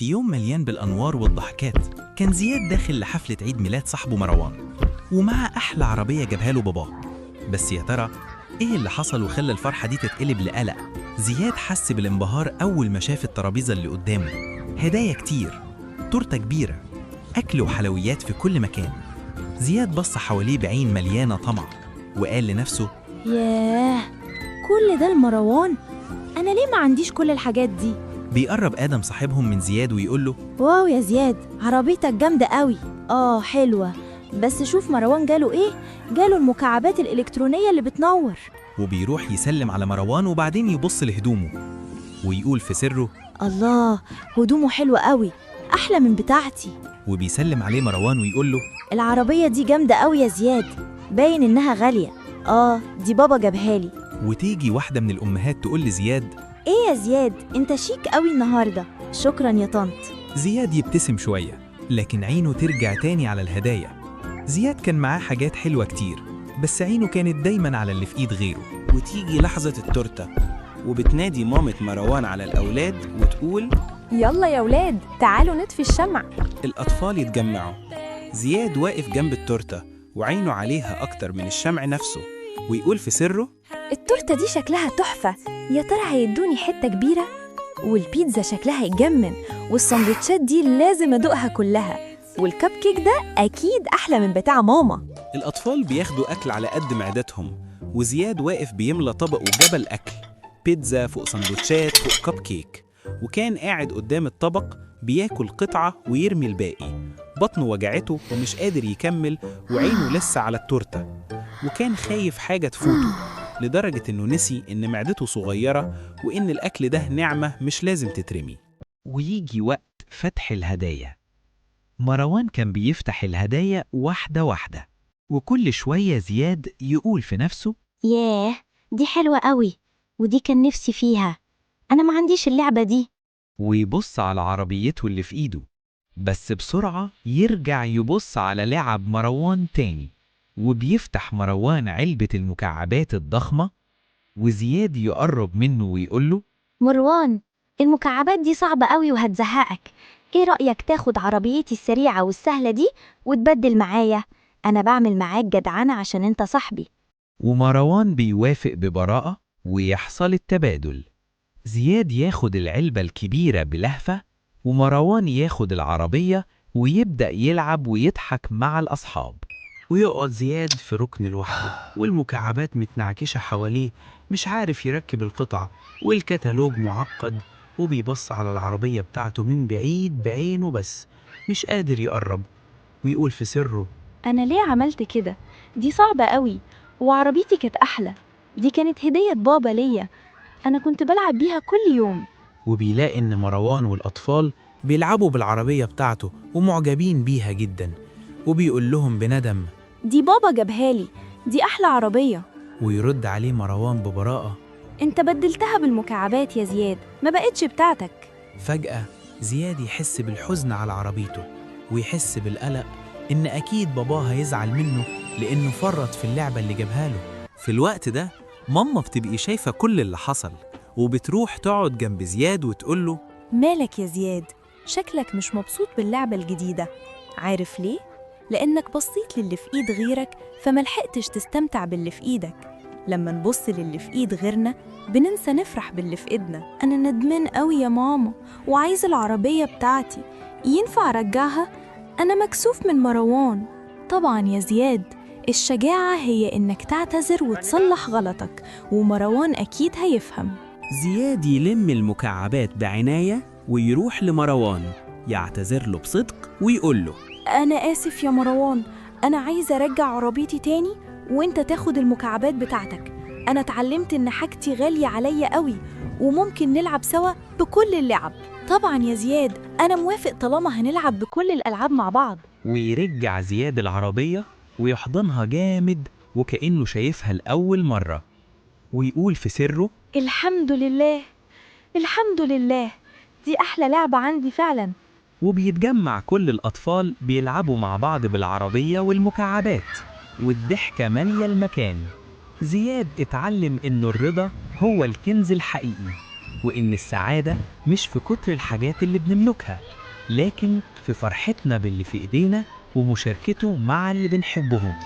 في يوم مليان بالأنوار والضحكات كان زياد داخل لحفلة عيد ميلاد صاحبه مروان، ومع أحلى عربية جابها له باباه. بس يا ترى إيه اللي حصل وخلى الفرحة دي تتقلب لقلق؟ زياد حس بالانبهار أول ما شاف الترابيزة اللي قدامه، هدايا كتير، تورتة كبيرة، أكل وحلويات في كل مكان. زياد بص حواليه بعين مليانة طمع وقال لنفسه: ياه، كل ده لمروان؟ أنا ليه ما عنديش كل الحاجات دي؟ بيقرب آدم صاحبهم من زياد ويقول له: واو يا زياد، عربيتك جامدة قوي. حلوة، بس شوف مروان جاله إيه؟ جاله المكعبات الإلكترونية اللي بتنور. وبيروح يسلم على مروان وبعدين يبص لهدومه ويقول في سره: الله، هدومه حلوة قوي، أحلى من بتاعتي. وبيسلم عليه مروان ويقول له: العربية دي جامدة قوي يا زياد، باين إنها غالية. دي بابا جابها لي. وتيجي واحدة من الأمهات تقول لزياد: إيه يا زياد، أنت شيك قوي النهاردة. شكرا يا طنط. زياد يبتسم شوية لكن عينه ترجع تاني على الهدايا. زياد كان معاه حاجات حلوة كتير بس عينه كانت دايما على اللي في إيد غيره. وتيجي لحظة التورتة وبتنادي مامة مروان على الأولاد وتقول: يلا يا ولاد، تعالوا نطفي الشمع. الأطفال يتجمعوا. زياد واقف جنب التورتة وعينه عليها أكتر من الشمع نفسه، ويقول في سره: التورتة دي شكلها تحفة، يا ترى هيدوني حتة كبيرة؟ والبيتزا شكلها يجمن، والساندوتشات دي لازم أدوقها كلها، والكب كيك ده أكيد أحلى من بتاع ماما. الأطفال بياخدوا أكل على قد معدتهم، وزياد واقف بيملى طبق وجبل أكل، بيتزا فوق ساندوتشات فوق كب كيك، وكان قاعد قدام الطبق بياكل قطعة ويرمي الباقي. بطنه وجعته ومش قادر يكمل وعينه لسه على التورتة، وكان خايف حاجة تفوته لدرجة إنه نسي إن معدته صغيرة وإن الأكل ده نعمة مش لازم تترمي. ويجي وقت فتح الهدايا. مروان كان بيفتح الهدايا واحدة واحدة، وكل شوية زياد يقول في نفسه: ياه، دي حلوة قوي، ودي كان نفسي فيها. أنا ما عنديش اللعبة دي. ويبص على عربيته اللي في إيده، بس بسرعة يرجع يبص على لعب مروان تاني. وبيفتح مروان علبة المكعبات الضخمة، وزياد يقرب منه ويقوله: مروان، المكعبات دي صعبة قوي وهتزهقك. إيه رأيك تاخد عربيتي السريعة والسهلة دي وتبدل معايا؟ أنا بعمل معاك جدعنة عشان أنت صاحبي. ومروان بيوافق ببراءة ويحصل التبادل. زياد ياخد العلبة الكبيرة بلهفة، ومروان ياخد العربية ويبدأ يلعب ويضحك مع الأصحاب. ويقعد زياد في ركن لوحده والمكعبات متنعكشة حواليه، مش عارف يركب القطع، والكتالوج معقد، وبيبص على العربية بتاعته من بعيد بعينه بس مش قادر يقرب، ويقول في سره: أنا ليه عملت كده؟ دي صعبة قوي، وعربيتي كانت أحلى. دي كانت هدية بابا ليا، أنا كنت بلعب بيها كل يوم. وبيلاقي إن مروان والأطفال بيلعبوا بالعربية بتاعته ومعجبين بيها جدا، وبيقول لهم بندم: دي بابا جابها لي، دي أحلى عربية. ويرد عليه مروان ببراءة: أنت بدلتها بالمكعبات يا زياد، ما بقتش بتاعتك. فجأة زياد يحس بالحزن على عربيته، ويحس بالقلق إن أكيد باباه هيزعل منه لأنه فرط في اللعبة اللي جابها له. في الوقت ده ماما بتبقي شايفة كل اللي حصل، وبتروح تقعد جنب زياد وتقوله: مالك يا زياد؟ شكلك مش مبسوط باللعبة الجديدة. عارف ليه؟ لأنك بصيت للي في إيد غيرك فملحقتش تستمتع باللي في إيدك. لما نبص للي في إيد غيرنا بننسى نفرح باللي في إيدنا. أنا ندمان قوي يا ماما وعايز العربية بتاعتي، ينفع أرجعها؟ أنا مكسوف من مروان. طبعا يا زياد، الشجاعة هي إنك تعتذر وتصلح غلطك، ومروان أكيد هيفهم. زياد يلم المكعبات بعناية ويروح لمروان يعتذر له بصدق ويقول له: أنا آسف يا مروان، أنا عايزة أرجع عربيتي تاني وإنت تاخد المكعبات بتاعتك. أنا اتعلمت إن حاجتي غالية عليا قوي، وممكن نلعب سوا بكل اللعب. طبعا يا زياد، أنا موافق طالما هنلعب بكل الألعاب مع بعض. ويرجع زياد العربية ويحضنها جامد وكأنه شايفها لأول مرة، ويقول في سره: الحمد لله، الحمد لله، دي أحلى لعبة عندي فعلا. وبيتجمع كل الأطفال بيلعبوا مع بعض بالعربية والمكعبات، والضحكة مالية المكان. زياد اتعلم إنه الرضا هو الكنز الحقيقي، وإن السعادة مش في كتر الحاجات اللي بنملكها، لكن في فرحتنا باللي في إيدينا ومشاركته مع اللي بنحبهم.